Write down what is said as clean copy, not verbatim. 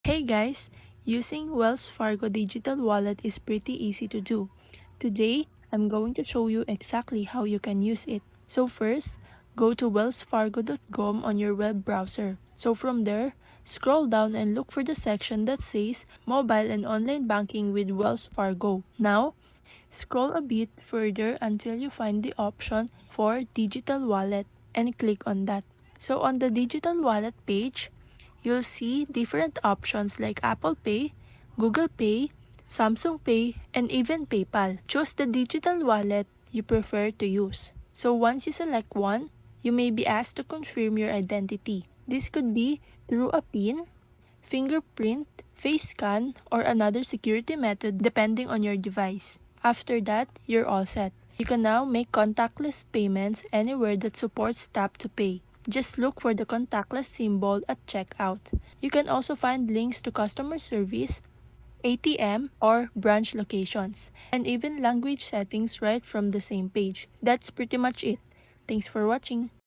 Hey guys, using Wells Fargo Digital Wallet is pretty easy to do. Today, I'm going to show you exactly how you can use it. So first, go to wellsfargo.com on your web browser. So from there, scroll down and look for the section that says Mobile and Online Banking with Wells Fargo. Now, scroll a bit further until you find the option for Digital Wallet and click on that. So on the Digital Wallet page, you'll see different options like Apple Pay, Google Pay, Samsung Pay, and even PayPal. Choose the digital wallet you prefer to use. So once you select one, you may be asked to confirm your identity. This could be through a PIN, fingerprint, face scan, or another security method depending on your device. After that, you're all set. You can now make contactless payments anywhere that supports tap to pay. Just look for the contactless symbol at checkout. You can also find links to customer service, ATM, or branch locations, and even language settings right from the same page. That's pretty much it. Thanks for watching.